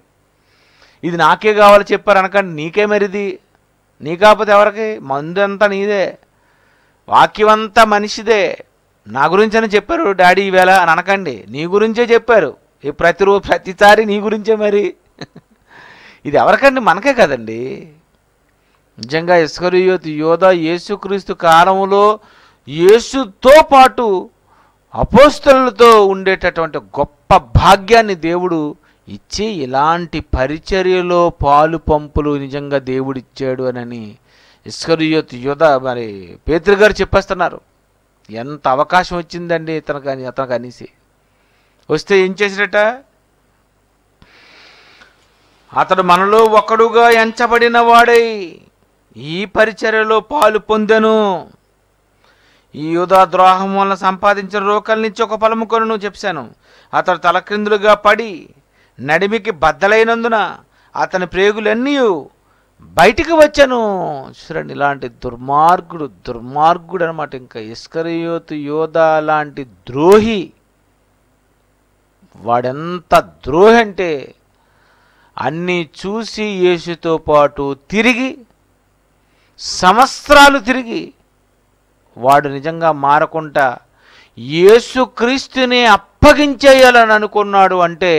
ఇది నాకే కావాలి చెప్పారు అనకండి, నీకే మరిది. నీ కాకపోతే ఎవరికి? మందు అంతా నీదే, వాక్యం అంతా మనిషిదే. నా గురించి అని చెప్పారు డాడీ ఈవేళ అని అనకండి, నీ గురించే చెప్పారు. ప్రతిసారి నీ గురించే. మరి ఇది ఎవరికండి? మనకే కదండి. నిజంగా ఇస్కరియోతు యోధ యేసుక్రీస్తు కాలంలో యేసుతో పాటు అపోస్తలులతో ఉండేటటువంటి గొప్ప భాగ్యాన్ని దేవుడు ఇచ్చి ఇలాంటి పరిచర్యలో పాలు పంపులు నిజంగా దేవుడిచ్చాడు అని ఇస్కరియోతు యూదా మరి పేతురు గారు చెప్పేస్తున్నారు. ఎంత అవకాశం వచ్చిందండి అతనికి అనేసి. వస్తే ఏం చేసినట, అతడు మనలో ఒకడుగా ఎంచబడిన వాడై ఈ పరిచర్యలో పాలు పొందెను. ఈ యూదా ద్రోహం వలన సంపాదించిన రోకల నుంచి ఒక ఫలము కొనును చెప్పాను. అతడు తలక్రిందులుగా పడి నడిమికి బద్దలైనందున అతని ప్రేగులన్నీ బయటికి వచ్చాను. చూడండి, ఇలాంటి దుర్మార్గుడు అనమాట. ఇంకా ఇస్కరియోతు యూదా లాంటి ద్రోహి, వాడెంత ద్రోహి అంటే అన్నీ చూసి యేసుతో పాటు తిరిగి సంవత్సరాలు తిరిగి వాడు నిజంగా మారకుండా యేసుక్రీస్తుని అప్పగించేయాలని అనుకున్నాడు. అంటే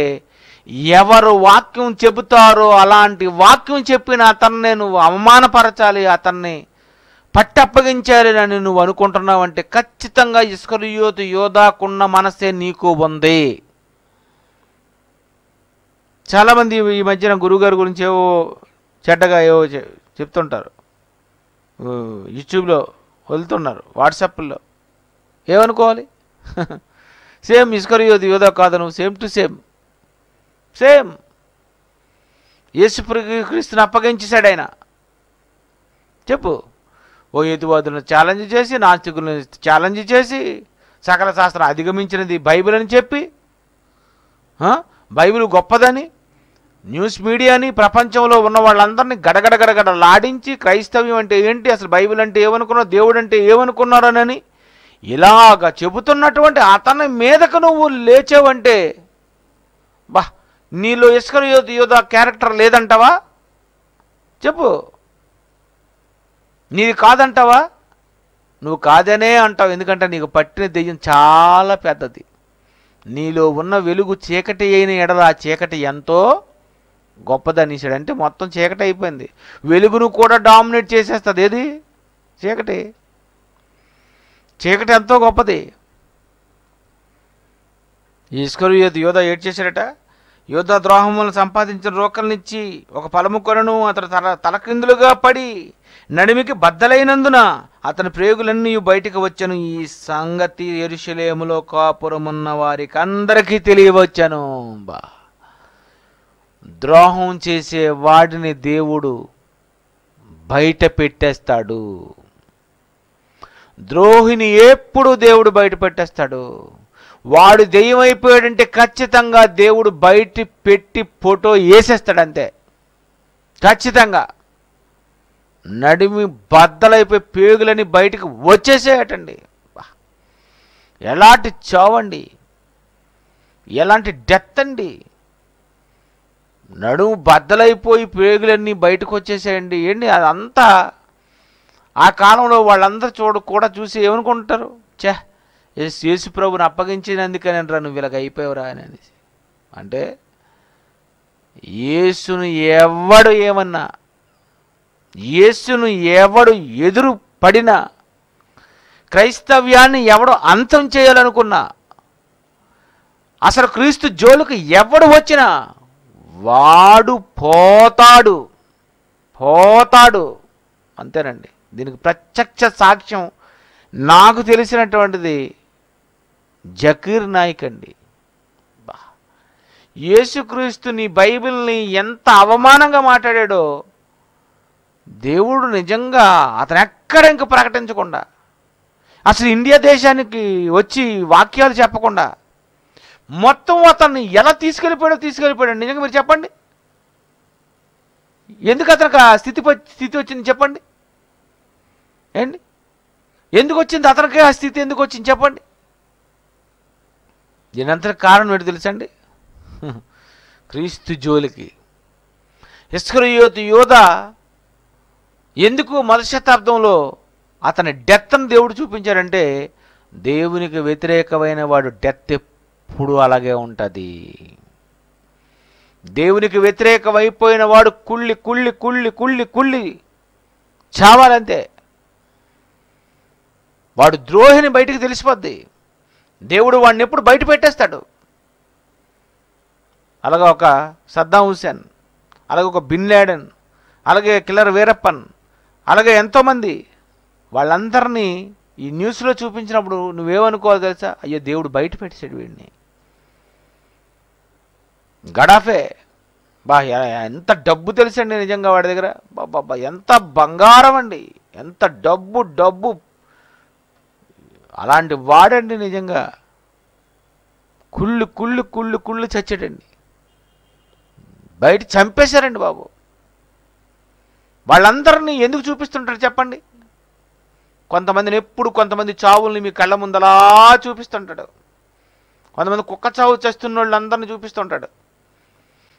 ఎవరు వాక్యం చెబుతారో అలాంటి వాక్యం చెప్పిన అతన్ని నువ్వు అవమానపరచాలి, అతన్ని పట్టప్పగించాలి అని నువ్వు అనుకుంటున్నావు అంటే ఖచ్చితంగా ఇస్కరియోతు యోధాకున్న మనసే నీకు ఉంది. చాలామంది ఈ మధ్యన గురువుగారి గురించి ఏవో చెడ్డగా ఏవో చెప్తుంటారు, యూట్యూబ్లో వదులుతున్నారు, వాట్సాప్లో. ఏమనుకోవాలి? సేమ్ ఇస్కరియోతు యోధా కాదు నువ్వు, సేమ్ టు సేమ్ యేసుక్రీస్తుని అప్పగించేశాడు ఆయన. చెప్పు, ఓ హేతువాదులను ఛాలెంజ్ చేసి, నాస్తికులను ఛాలెంజ్ చేసి, సకల శాస్త్రం అధిగమించినది బైబిల్ అని చెప్పి, బైబిల్ గొప్పదని న్యూస్ మీడియాని ప్రపంచంలో ఉన్న వాళ్ళందరినీ గడగడలాడించి క్రైస్తవ్యం అంటే ఏంటి, అసలు బైబిల్ అంటే ఏమనుకున్నావు, దేవుడు అంటే ఏమనుకున్నారనని ఇలాగా చెబుతున్నటువంటి అతని మీదకు నువ్వు లేచావంటే బా, నీలో ఇస్కరియోతు యోధా క్యారెక్టర్ లేదంటావా? చెప్పు, నీది కాదంటావా? నువ్వు కాదనే అంటావు, ఎందుకంటే నీకు పట్టిన దెయ్యం చాలా పెద్దది. నీలో ఉన్న వెలుగు చీకటి అయిన ఎడల ఆ చీకటి ఎంతో గొప్పదనిసాడు. అంటే మొత్తం చీకటి అయిపోయింది, వెలుగును కూడా డామినేట్ చేసేస్తుంది. ఏది? చీకటి ఎంతో గొప్పది. ఇస్కరియోతు యోధా ఏడ్ చేశాడట, యోధా ద్రోహం వలన సంపాదించిన రోకలనిచ్చి ఒక ఫలము కొనను. అతడు తలక్రిందులుగా పడి నడిమికి బద్దలైనందున అతని ప్రేగులన్నీ బయటికి వచ్చాను. ఈ సంగతి యెరూషలేములో కాపురమున్న వారికి అందరికీ తెలియవచ్చాను. ద్రోహం చేసే వాడిని దేవుడు బయట పెట్టేస్తాడు. ద్రోహిని ఎప్పుడు దేవుడు బయట పెట్టేస్తాడు. వాడు దెయ్యం అయిపోయాడంటే ఖచ్చితంగా దేవుడు బయట పెట్టి ఫోటో వేసేస్తాడు, అంతే ఖచ్చితంగా. నడిమి బద్దలైపోయి పేగులని బయటికి వచ్చేసేయటండి. ఎలాంటి చావండి, ఎలాంటి డెత్ అండి. నడుము బద్దలైపోయి పేగులన్నీ బయటకు వచ్చేసేయండి. ఏంటి అదంతా? ఆ కాలంలో వాళ్ళందరూ కూడా చూసి ఏమనుకుంటారు, ఛే యేసు ప్రభుని అప్పగించినందుకని రా నువ్వు ఇలాగ అయిపోయావురా అని అనేసి. అంటే యేసును ఎవడు ఏమన్నా, యేసును ఎవడు ఎదురు పడినా, క్రైస్తవ్యాన్ని ఎవడు అంతం చేయాలనుకున్నా, అసలు క్రీస్తు జోలుకు ఎవడు వచ్చినా వాడు పోతాడు. అంతేనండి. దీనికి ప్రత్యక్ష సాక్ష్యం నాకు తెలిసినటువంటిది జకీర్ నాయక్ అండి. యేసుక్రీస్తు నీ బైబిల్ని ఎంత అవమానంగా మాట్లాడాడో దేవుడు నిజంగా అతను ఎక్కడ ఇంక ప్రకటించకుండా, అసలు ఇండియా దేశానికి వచ్చి వాక్యాలు చెప్పకుండా మొత్తం అతన్ని ఎలా తీసుకెళ్ళిపోయాడు. నిజంగా మీరు చెప్పండి, ఎందుకు అతనికి ఆ స్థితి వచ్చింది చెప్పండి. ఏంటి, ఎందుకు వచ్చింది అతనికి ఆ స్థితి, ఎందుకు వచ్చింది చెప్పండి. దీనంతటి కారణం ఏంటి తెలుసండి? క్రీస్తు జోలికి ఇస్కరియోతు యోధా ఎందుకు మొదటి శతాబ్దంలో అతని డెత్ను దేవుడు చూపించాడంటే, దేవునికి వ్యతిరేకమైన వాడు డెత్ ఎప్పుడు అలాగే ఉంటుంది. దేవునికి వ్యతిరేకమైపోయిన వాడు కుళ్ళి కుళ్ళి కుళ్ళి కుళ్ళి కుళ్ళి చావాలంతే. వాడు ద్రోహిని బయటికి తెలిసిపోద్ది. దేవుడు వాడిని ఎప్పుడు బయట పెట్టేస్తాడు. అలాగే ఒక సద్దాం హుసేన్, అలాగే ఒక బిన్ లాడెన్, అలాగే కిల్లర్ వీరప్పన్, అలాగే ఎంతోమంది, వాళ్ళందరినీ ఈ న్యూస్లో చూపించినప్పుడు నువ్వేమనుకోవాలి తెలుసా? అయ్యో దేవుడు బయట పెట్టేశాడు వీడిని. గడాఫే ఎంత డబ్బు తెలుసండి నిజంగా వాడి దగ్గర, బాబా ఎంత బంగారం అండి, ఎంత డబ్బు. అలాంటి వాడండి నిజంగా కుళ్ళు చచ్చాడండి. బయట చంపేశారండి బాబు. వాళ్ళందరినీ ఎందుకు చూపిస్తుంటారు చెప్పండి? కొంతమందిని కొంతమంది చావుల్ని మీ కళ్ళ ముందలా చూపిస్తుంటాడు. కొంతమంది కుక్క చావు చేస్తున్న వాళ్ళందరినీ చూపిస్తుంటాడు.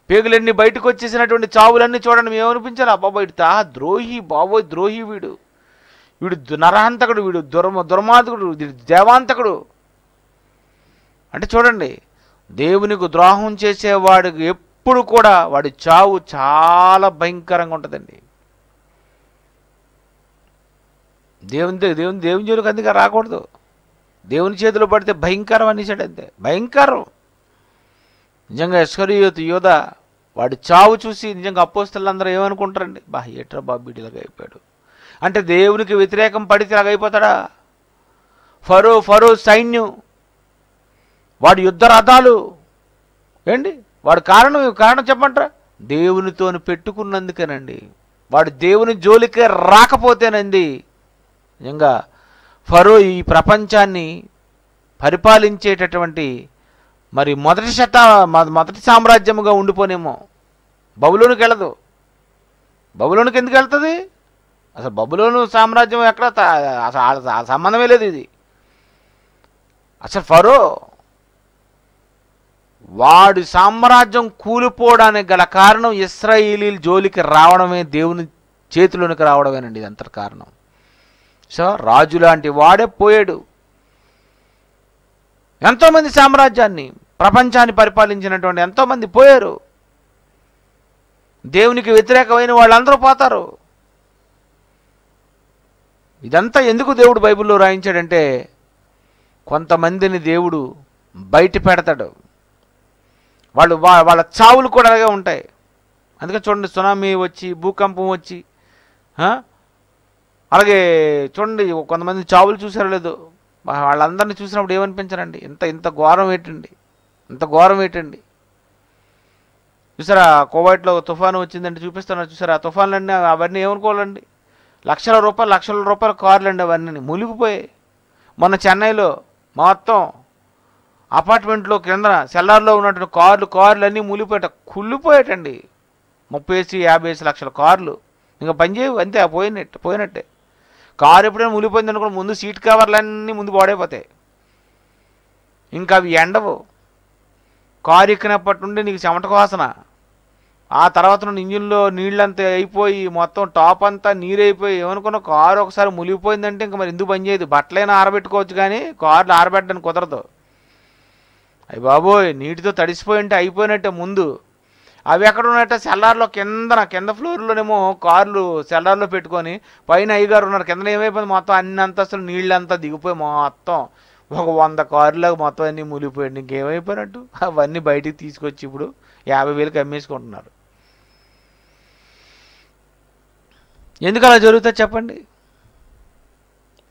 పేగులన్నీ బయటకు వచ్చేసినటువంటి చావులన్నీ చూడండి, మేమనిపించాలి అబ్బాబా ఇటు ద్రోహి, బాబోయ్ ద్రోహి వీడు నరహంతకుడు, వీడు దుర్మార్గుడు, వీడు దేవాంతకుడు అంటే చూడండి. దేవునికి ద్రోహం చేసేవాడికి ఎప్పుడు కూడా వాడి చావు చాలా భయంకరంగా ఉంటుందండి. దేవుని జోలికి అందుకే రాకూడదు. దేవుని చేతిలో పడితే భయంకరం అనేసాడు, అంతే భయంకరం. నిజంగా ఇస్కరియోతు యోధ వాడి చావు చూసి నిజంగా అపోస్తలులందరూ ఏమనుకుంటారండి? ఏట్రా బాబు ఇలాగ అయిపోయాడు అంటే దేవునికి వ్యతిరేకం పడితే ఇలాగ అయిపోతాడా? ఫరో సైన్యం, వాడి యుద్ధ రథాలు ఏంటి, వాడి కారణం చెప్పంటారా? దేవునితో పెట్టుకున్నందుకేనండి. వాడు దేవుని జోలికే రాకపోతేనండి నిజంగా ఫరో ఈ ప్రపంచాన్ని పరిపాలించేటటువంటి మరి మొదటి సామ్రాజ్యముగా ఉండిపోనేమో. బబులోనికి వెళ్ళదు. బబులోనికి ఎందుకు వెళ్తుంది? అసలు బబులోను సామ్రాజ్యం ఎక్కడ అసలు సంబంధమే లేదు ఇది. అసలు ఫరో వాడి సామ్రాజ్యం కూలిపోవడానికి గల కారణం ఇశ్రాయేలీల జోలికి రావడమే, దేవుని చేతిలోనికి రావడమేనండి ఇదంతా కారణం. సో రాజు లాంటి వాడే పోయాడు. ఎంతోమంది సామ్రాజ్యాన్ని ప్రపంచాన్ని పరిపాలించినటువంటి ఎంతోమంది పోయారు. దేవునికి వ్యతిరేకమైన వాళ్ళందరూ పోతారు. ఇదంతా ఎందుకు దేవుడు బైబిల్లో రాయించాడంటే కొంతమందిని దేవుడు బయట పెడతాడు. వాళ్ళ చావులు కూడా అలాగే ఉంటాయి. అందుకే చూడండి, సునామీ వచ్చి, భూకంపం వచ్చి, అలాగే చూడండి కొంతమంది చావులు చూసారో లేదో, వాళ్ళందరినీ చూసినప్పుడు ఏమనిపించారండి? ఇంత ఘోరం ఏంటండి, ఇంత ఘోరం ఏంటండి. చూసారా కువైట్లో తుఫాను వచ్చిందంటే చూపిస్తున్నారు, చూసారా ఆ తుఫాన్లన్నీ అవన్నీ ఏమనుకోవాలండి? లక్షల రూపాయల కార్లు అండి, అవన్నీ మునిగిపోయాయి. మొన్న చెన్నైలో మొత్తం అపార్ట్మెంట్లో కింద సెల్లార్లో ఉన్నటువంటి కార్లు అన్నీ మునిగిపోయాట, కుళ్ళిపోయాటండి. 30-50 లక్షల కార్లు ఇంకా పనిచేయవు, అంతే పోయినట్టే. కారు ఎప్పుడైనా మునిగిపోయింది అనుకోండి, ముందు సీట్ కవర్లన్నీ ముందు పాడైపోతాయి, ఇంకా అవి ఎండవు. కారు ఎక్కినప్పటి నుండి నీకు చెమట వాసన, ఆ తర్వాత నుండి ఇంజిన్లో నీళ్ళంతా అయిపోయి మొత్తం టాప్ అంతా నీరైపోయి ఏమనుకున్నా కారు ఒకసారి మునిగిపోయిందంటే ఇంకా మరి ఎందుకు పనిచేయదు. బట్టలైనా ఆరబెట్టుకోవచ్చు కానీ కార్లు ఆరబెట్టడానికి కుదరదు. అయ్యి బాబోయ్ నీటితో తడిసిపోయి ఉంటే అయిపోయినట్టే ముందు. అవి ఎక్కడ ఉన్నట్టే సెల్లార్లో కింద ఫ్లోర్లోనేమో కార్లు సెల్లార్లో పెట్టుకొని పైన అయ్యగారు ఉన్నారు, కింద ఏమైపోయింది మొత్తం అన్ని అంతస్తులు నీళ్ళంతా దిగిపోయి మొత్తం ఒక 100 కార్లాగా మొత్తం అన్నీ మునిగిపోయాడు. ఇంకేమైపోయినట్టు అవన్నీ బయటికి తీసుకొచ్చి ఇప్పుడు 50,000కి అమ్మేసుకుంటున్నారు. ఎందుకు అలా జరుగుతుంది చెప్పండి?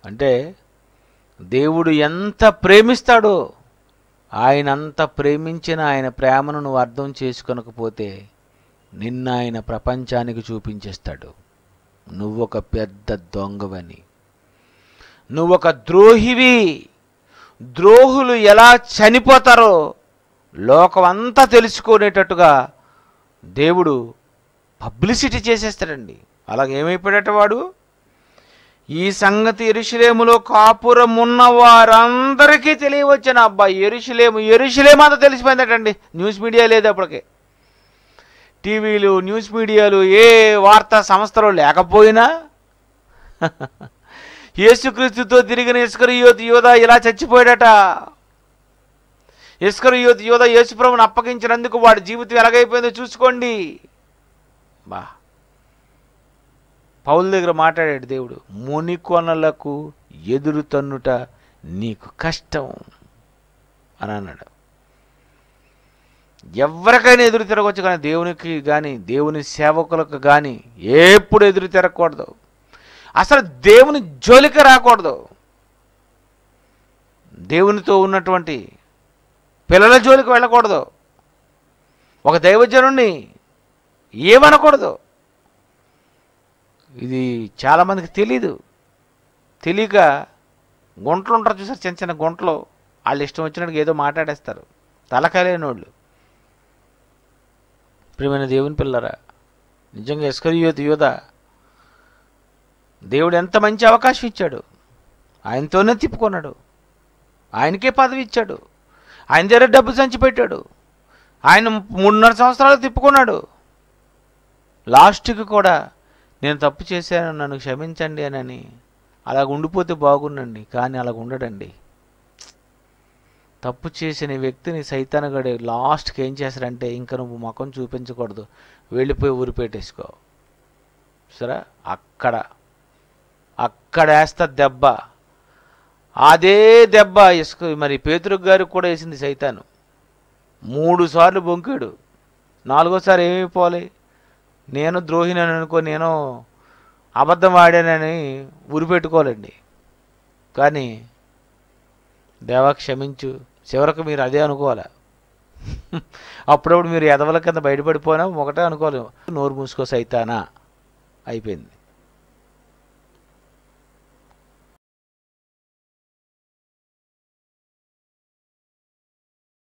అంటే దేవుడు ఎంత ప్రేమిస్తాడో, ఆయన అంత ప్రేమించిన ఆయన ప్రేమను నువ్వు అర్థం చేసుకొనకపోతే నిన్న ఆయన ప్రపంచానికి చూపించేస్తాడు. నువ్వొక పెద్ద దొంగవని, నువ్వొక ద్రోహివి. ద్రోహులు ఎలా చనిపోతారో లోకం అంతా తెలుసుకునేటట్టుగా దేవుడు పబ్లిసిటీ చేసేస్తాడండి. అలాగే ఏమైపోయాడట వాడు? ఈ సంగతి యెరూషలేములో కాపురం ఉన్న వారందరికీ తెలియవచ్చిన. అబ్బాయి యెరూషలేము అంతా తెలిసిపోయిందటండి. న్యూస్ మీడియా లేదు అప్పటికే, టీవీలు న్యూస్ మీడియాలు ఏ వార్తా సంస్థలు లేకపోయినా యేసుక్రీస్తుతో తిరిగిన ఇస్కరియోతు యోధ ఇలా చచ్చిపోయాడట. ఇస్కరియోతు యోధ యేసుప్రభుని అప్పగించినందుకు వాడి జీవితం ఎలాగైపోయిందో చూసుకోండి. పౌలు దగ్గర మాట్లాడాడు దేవుడు, మునికొనలకు ఎదురు తన్నుట నీకు కష్టం అని అన్నాడు. ఎవరికైనా ఎదురు తిరగవచ్చు, కానీ దేవునికి కానీ దేవుని సేవకులకు కానీ ఎప్పుడు ఎదురు తిరగకూడదు. అసలు దేవుని జోలికి రాకూడదు. దేవునితో ఉన్నటువంటి పిల్లల జోలికి వెళ్ళకూడదు. ఒక దైవజనుడిని ఏమనకూడదు. ఇది చాలామందికి తెలీదు. తెలియక గుంటలు ఉంటారు చూసారు, చిన్న చిన్న గుంటలు, వాళ్ళు ఇష్టం వచ్చినట్టుగా ఏదో మాట్లాడేస్తారు, తలకాయలేని వాళ్ళు. ప్రియమైన దేవుని పిల్లరా, నిజంగా ఇస్కరియోతు యూద దేవుడు ఎంత మంచి అవకాశం ఇచ్చాడు, ఆయనతోనే తిప్పుకున్నాడు, ఆయనకే పదవి ఇచ్చాడు, ఆయన దగ్గర డబ్బు సంచి పెట్టాడు, ఆయన 3.5 సంవత్సరాలు తిప్పుకున్నాడు. లాస్ట్కి కూడా నేను తప్పు చేశాను, నన్ను క్షమించండి అని అలాగ ఉండిపోతే బాగుండండి, కానీ అలాగ ఉండడండి. తప్పు చేసిన వ్యక్తిని సైతానుగాడు లాస్ట్కి ఏం చేశాడంటే, ఇంకా నువ్వు ముఖం చూపించకూడదు, వెళ్ళిపోయి ఊరి పెట్టేసుకో. సరే, అక్కడ వేస్తా దెబ్బ. అదే దెబ్బ మరి పేతురు గారికి కూడా వేసింది సైతాను. 3 సార్లు బొంకాడు. 4వసారి ఏమైపోవాలి, నేను ద్రోహినని అనుకో, నేను అబద్ధం ఆడానని ఉరిపెట్టుకోవాలండి. కానీ దేవా క్షమించు, చివరకు మీరు అదే అనుకోవాలి. అప్పుడప్పుడు మీరు ఎదవల కింద బయటపడిపోయినా ఒకటే అనుకోవాలి, నోరు మూసుకో సైతానా, అయిపోయింది.